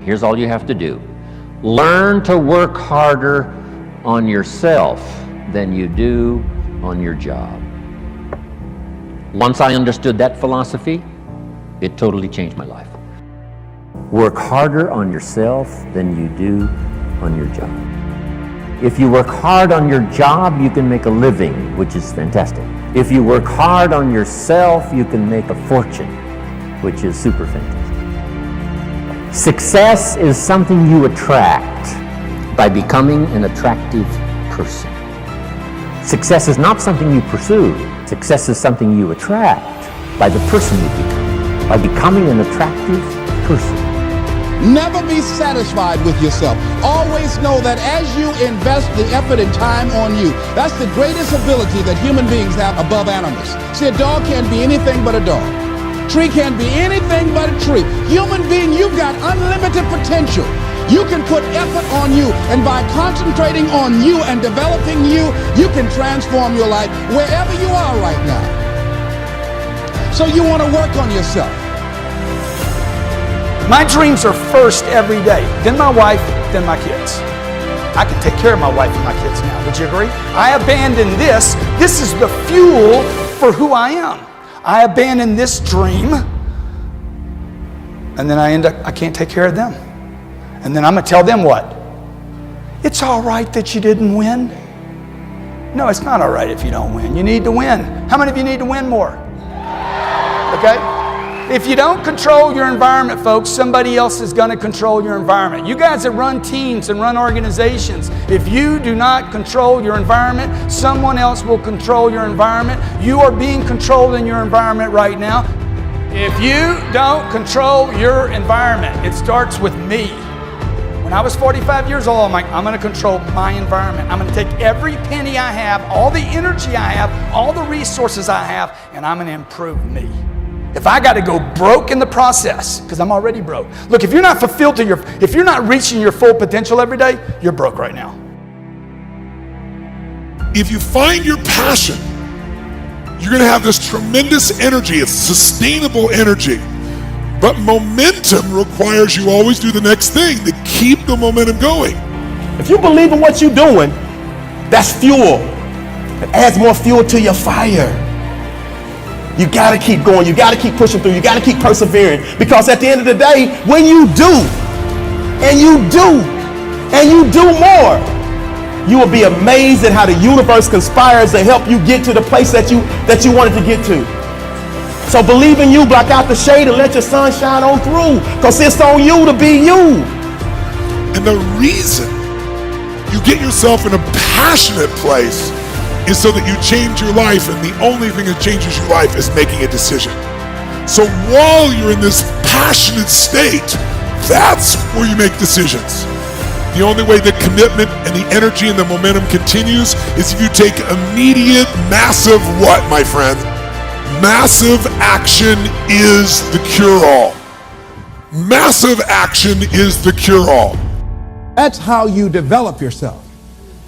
Here's all you have to do. Learn to work harder on yourself than you do on your job. Once I understood that philosophy, it totally changed my life. Work harder on yourself than you do on your job. If you work hard on your job, you can make a living, which is fantastic. If you work hard on yourself, you can make a fortune, which is super fantastic. Success is something you attract by becoming an attractive person. Success is not something you pursue. Success is something you attract by the person you become, by becoming an attractive person. Never be satisfied with yourself. Always know that as you invest the effort and time on you, that's the greatest ability that human beings have above animals. See, a dog can't be anything but a dog. Tree can't be anything but a tree. Human being, you've got unlimited potential. You can put effort on you, and by concentrating on you and developing you, you can transform your life wherever you are right now. So you want to work on yourself. My dreams are first every day, then my wife, then my kids. I can take care of my wife and my kids now, would you agree? I abandon this. This is the fuel for who I am. I abandon this dream, and then I can't take care of them. And then I'm gonna tell them what? It's all right that you didn't win. No, it's not all right if you don't win. You need to win. How many of you need to win more? Okay? If you don't control your environment, folks, somebody else is going to control your environment. You guys that run teams and run organizations, if you do not control your environment, someone else will control your environment. You are being controlled in your environment right now. If you don't control your environment, it starts with me. When I was 45 years old, I'm like, I'm going to control my environment. I'm going to take every penny I have, all the energy I have, all the resources I have, and I'm going to improve me. If I got to go broke in the process, because I'm already broke. Look, if you're not fulfilled if you're not reaching your full potential every day, you're broke right now. If you find your passion, you're going to have this tremendous energy. It's sustainable energy. But momentum requires you always do the next thing to keep the momentum going. If you believe in what you're doing, that's fuel. It adds more fuel to your fire. You gotta keep going, you gotta keep pushing through, you gotta keep persevering, because at the end of the day, when you do, and you do, and you do more, you will be amazed at how the universe conspires to help you get to the place that you wanted to get to. So believe in you, block out the shade, and let your sun shine on through, because it's on you to be you. And the reason you get yourself in a passionate place is so that you change your life, and the only thing that changes your life is making a decision. So while you're in this passionate state, that's where you make decisions. The only way the commitment and the energy and the momentum continues is if you take immediate, massive what, my friend? Massive action is the cure-all. Massive action is the cure-all. That's how you develop yourself.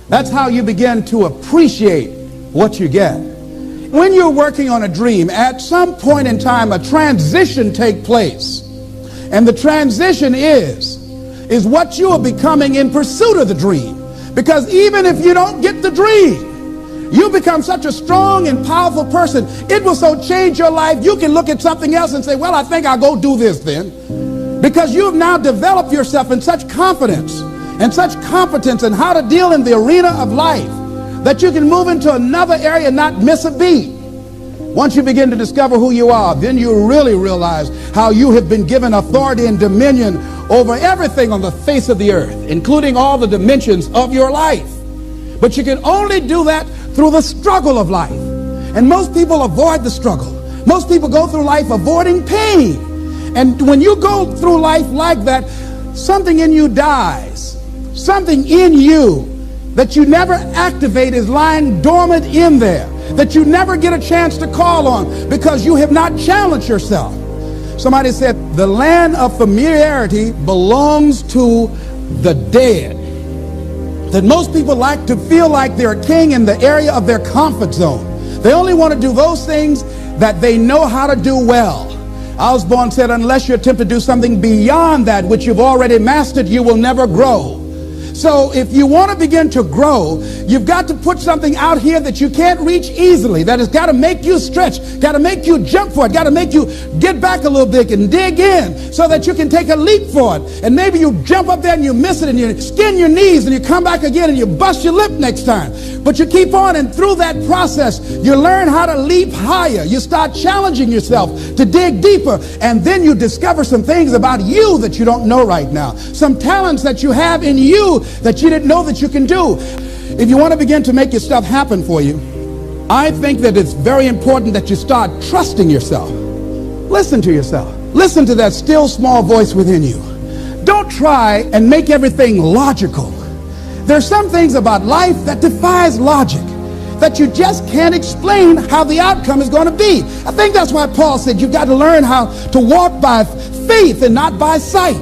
That's how you begin to appreciate what you get. When you're working on a dream, at some point in time, a transition takes place. And the transition is what you are becoming in pursuit of the dream. Because even if you don't get the dream, you become such a strong and powerful person. It will so change your life, you can look at something else and say, well, I think I'll go do this then. Because you have now developed yourself in such confidence and such competence in how to deal in the arena of life that you can move into another area and not miss a beat. Once you begin to discover who you are, then you really realize how you have been given authority and dominion over everything on the face of the earth, including all the dimensions of your life. But you can only do that through the struggle of life. And most people avoid the struggle. Most people go through life avoiding pain. And when you go through life like that, something in you dies. Something in you that you never activate is lying dormant in there, that you never get a chance to call on because you have not challenged yourself. Somebody said the land of familiarity belongs to the dead. That most people like to feel like they're a king in the area of their comfort zone. They only want to do those things that they know how to do well. Osborne said, unless you attempt to do something beyond that which you've already mastered, you will never grow. So if you want to begin to grow, you've got to put something out here that you can't reach easily, that has got to make you stretch, got to make you jump for it, got to make you get back a little bit and dig in so that you can take a leap for it. And maybe you jump up there and you miss it and you skin your knees and you come back again and you bust your lip next time. But you keep on, and through that process, you learn how to leap higher. You start challenging yourself to dig deeper, and then you discover some things about you that you don't know right now. Some talents that you have in you that you didn't know that you can do. If you want to begin to make your stuff happen for you, I think that it's very important that you start trusting yourself. Listen to yourself. Listen to that still small voice within you. Don't try and make everything logical. There's some things about life that defies logic, that you just can't explain how the outcome is going to be. I think that's why Paul said you've got to learn how to walk by faith and not by sight.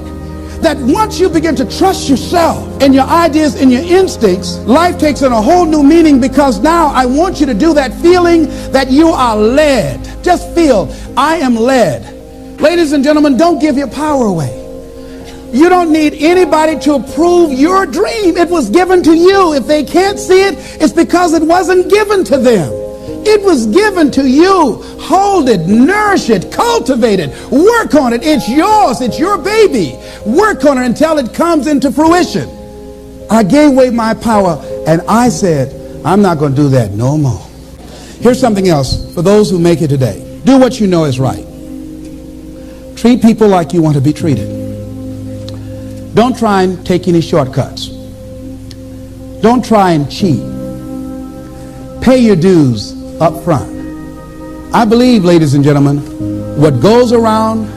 That once you begin to trust yourself and your ideas and your instincts, life takes on a whole new meaning, because now I want you to do that feeling that you are led. Just feel, I am led. Ladies and gentlemen, don't give your power away. You don't need anybody to approve your dream. It was given to you. If they can't see it, it's because it wasn't given to them. It was given to you. Hold it, nourish it, cultivate it, work on it. It's yours. It's your baby. Work on it until it comes into fruition. I gave away my power and I said, I'm not going to do that no more. Here's something else for those who make it today. Do what you know is right. Treat people like you want to be treated. Don't try and take any shortcuts. Don't try and cheat. Pay your dues up front. I believe, ladies and gentlemen, what goes around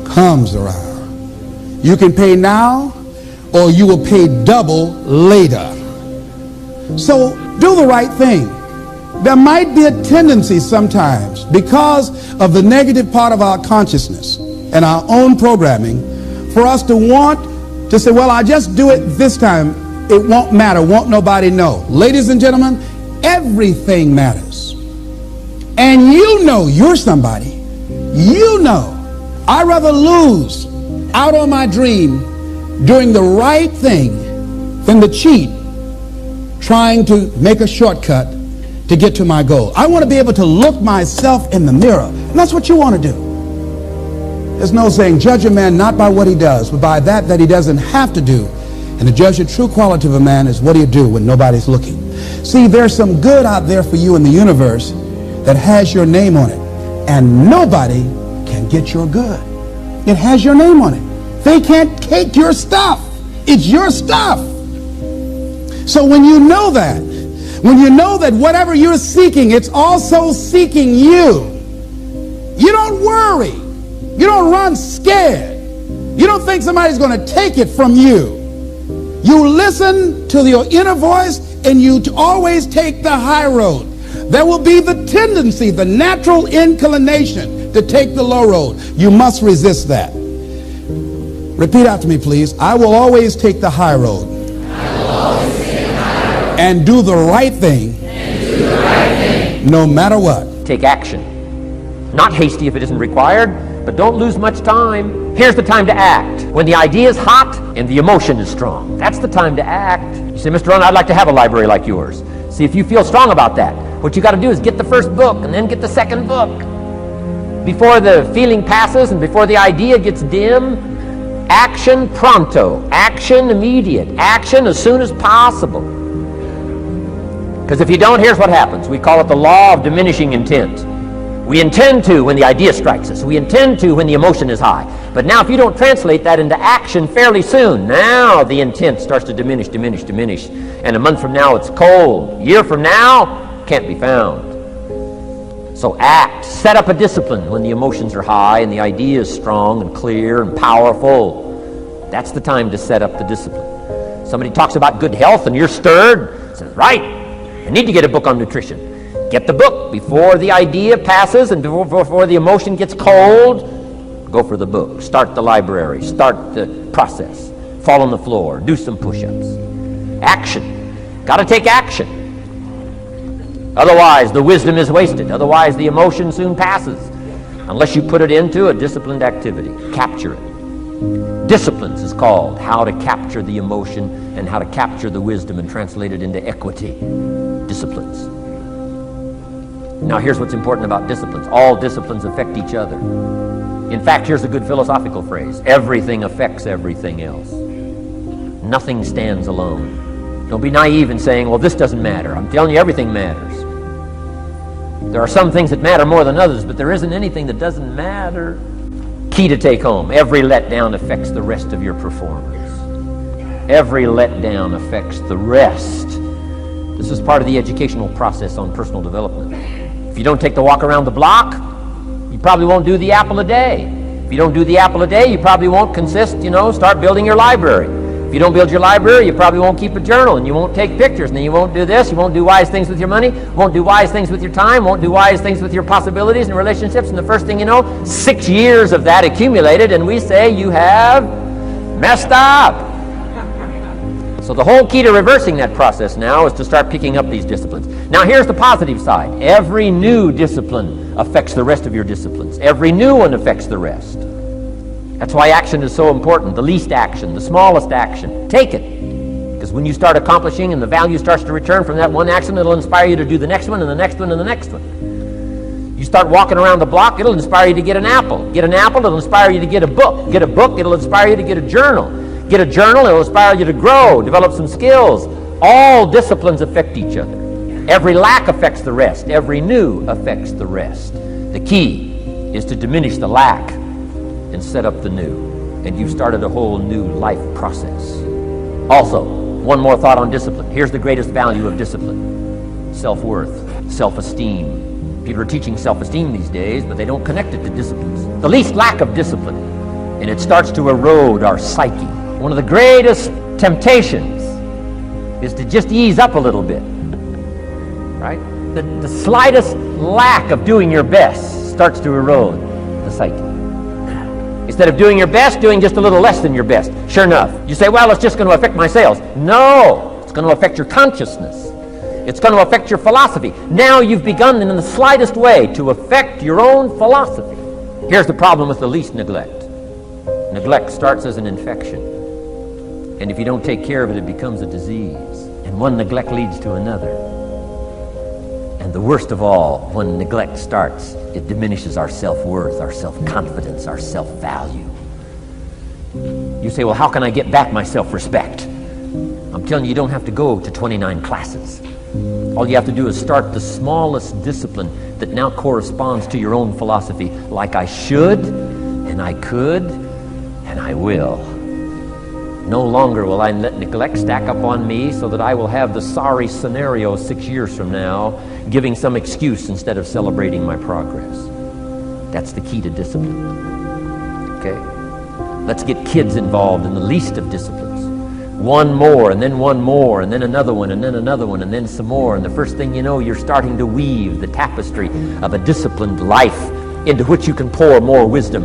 comes around. You can pay now, or you will pay double later. So do the right thing. There might be a tendency sometimes, because of the negative part of our consciousness and our own programming, for us to want to say, well, I'll just do it this time. It won't matter. Won't nobody know. Ladies and gentlemen, everything matters. And you know you're somebody. You know. I'd rather lose out on my dream doing the right thing than to cheat trying to make a shortcut to get to my goal. I want to be able to look myself in the mirror. And that's what you want to do. There's no saying, judge a man not by what he does, but by that he doesn't have to do. And to judge the true quality of a man is what do you do when nobody's looking. See, there's some good out there for you in the universe that has your name on it. And nobody can get your good. It has your name on it. They can't take your stuff. It's your stuff. So when you know that whatever you're seeking, it's also seeking you, you don't worry. You don't run scared. You don't think somebody's going to take it from you. You listen to your inner voice, and you always take the high road. There will be the tendency, the natural inclination to take the low road. You must resist that. Repeat after me, please. I will always take the high road. And do the right thing. No matter what. Take action. Not hasty if it isn't required. But don't lose much time. Here's the time to act. When the idea is hot and the emotion is strong. That's the time to act. You say, Mr. Ron, I'd like to have a library like yours. See, if you feel strong about that, what you got to do is get the first book and then get the second book. Before the feeling passes and before the idea gets dim, action pronto. Action immediate. Action as soon as possible. Because if you don't, here's what happens. We call it the law of diminishing intent. We intend to when the idea strikes us. We intend to when the emotion is high. But now if you don't translate that into action fairly soon, now the intent starts to diminish. And a month from now it's cold. A year from now, can't be found. So act. Set up a discipline when the emotions are high and the idea is strong and clear and powerful. That's the time to set up the discipline. Somebody talks about good health and you're stirred. Says, right, I need to get a book on nutrition. Get the book before the idea passes and before the emotion gets cold. Go for the book. Start the library. Start the process. Fall on the floor. Do some push-ups. Action. Got to take action. Otherwise, the wisdom is wasted. Otherwise, the emotion soon passes. unless you put it into a disciplined activity. Capture it. Disciplines is called how to capture the emotion and how to capture the wisdom and translate it into equity. Disciplines. Now here's what's important about disciplines. All disciplines affect each other. In fact, here's a good philosophical phrase. Everything affects everything else. Nothing stands alone. Don't be naive in saying, well, this doesn't matter. I'm telling you, everything matters. There are some things that matter more than others, but there isn't anything that doesn't matter. Key to take home. Every letdown affects the rest of your performance. Every letdown affects the rest. This is part of the educational process on personal development. If you don't take the walk around the block, you probably won't do the apple a day. If you don't do the apple a day, you probably won't start building your library. If you don't build your library, you probably won't keep a journal, and you won't take pictures, and then you won't do this, you won't do wise things with your money, won't do wise things with your time, won't do wise things with your possibilities and relationships, and the first thing you know, 6 years of that accumulated, and we say you have messed up. So the whole key to reversing that process now is to start picking up these disciplines. Now here's the positive side. Every new discipline affects the rest of your disciplines. Every new one affects the rest. That's why action is so important. The least action, the smallest action. Take it. Because when you start accomplishing and the value starts to return from that one action, it'll inspire you to do the next one and the next one and the next one. You start walking around the block, it'll inspire you to get an apple. Get an apple, it'll inspire you to get a book. Get a book, it'll inspire you to get a journal. Get a journal, it'll inspire you to grow, develop some skills. All disciplines affect each other. Every lack affects the rest. Every new affects the rest. The key is to diminish the lack and set up the new. And you've started a whole new life process. Also, one more thought on discipline. Here's the greatest value of discipline. Self-worth, self-esteem. People are teaching self-esteem these days, but they don't connect it to disciplines. The least lack of discipline, and it starts to erode our psyche. One of the greatest temptations is to just ease up a little bit, right? The slightest lack of doing your best starts to erode the psyche. Instead of doing your best, doing just a little less than your best. Sure enough, you say, well, it's just going to affect my sales. No, it's going to affect your consciousness. It's going to affect your philosophy. Now you've begun in the slightest way to affect your own philosophy. Here's the problem with the least neglect. Neglect starts as an infection. And if you don't take care of it, it becomes a disease. And one neglect leads to another. And the worst of all, when neglect starts, it diminishes our self-worth, our self-confidence, our self-value. You say, well, how can I get back my self-respect? I'm telling you, you don't have to go to 29 classes. All you have to do is start the smallest discipline that now corresponds to your own philosophy, like I should, and I could, and I will. No longer will I let neglect stack up on me so that I will have the sorry scenario 6 years from now, giving some excuse instead of celebrating my progress. That's the key to discipline. Okay? Let's get kids involved in the least of disciplines. One more, and then one more, and then another one, and then another one, and then some more. And the first thing you know, you're starting to weave the tapestry of a disciplined life into which you can pour more wisdom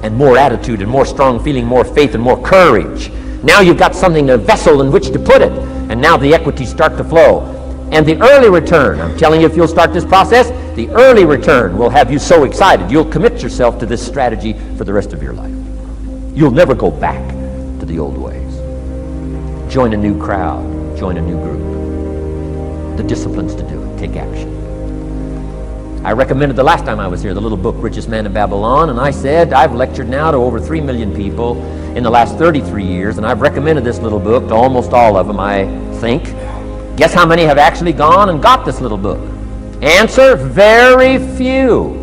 and more attitude and more strong feeling, more faith and more courage. Now you've got something, a vessel in which to put it, and now the equities start to flow. And the early return, I'm telling you, if you'll start this process, the early return will have you so excited, you'll commit yourself to this strategy for the rest of your life. You'll never go back to the old ways. Join a new crowd, join a new group. The disciplines to do it, take action. I recommended the last time I was here, the little book, Richest Man in Babylon, and I said, I've lectured now to over 3 million people in the last 33 years, and I've recommended this little book to almost all of them, I think. Guess how many have actually gone and got this little book? Answer, very few.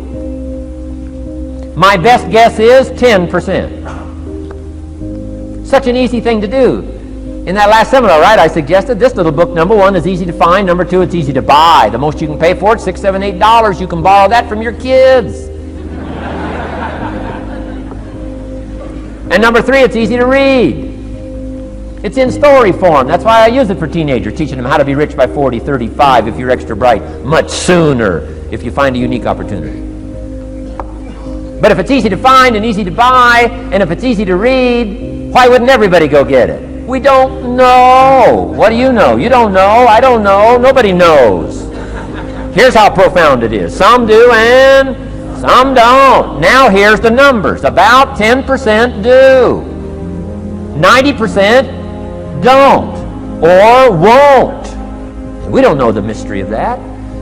My best guess is 10%. Such an easy thing to do. In that last seminar, right, I suggested this little book, number one, is easy to find. Number two, it's easy to buy. The most you can pay for it, $6, $7, $8. You can borrow that from your kids. And number three, it's easy to read. It's in story form. That's why I use it for teenagers, teaching them how to be rich by 40, 35 if you're extra bright, much sooner if you find a unique opportunity. But if it's easy to find and easy to buy, and if it's easy to read, why wouldn't everybody go get it? We don't know. What do you know? You don't know. I don't know. Nobody knows. Here's how profound it is. Some do and Some don't. Now here's the numbers. About 10% do. 90% don't or won't. We don't know the mystery of that.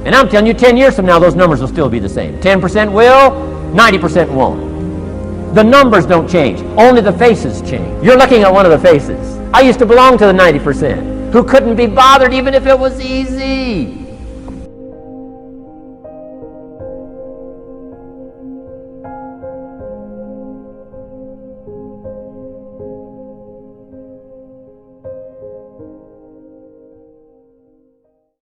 And I'm telling you, 10 years from now, those numbers will still be the same. 10% will, 90% won't. The numbers don't change. Only the faces change. You're looking at one of the faces. I used to belong to the 90% who couldn't be bothered even if it was easy.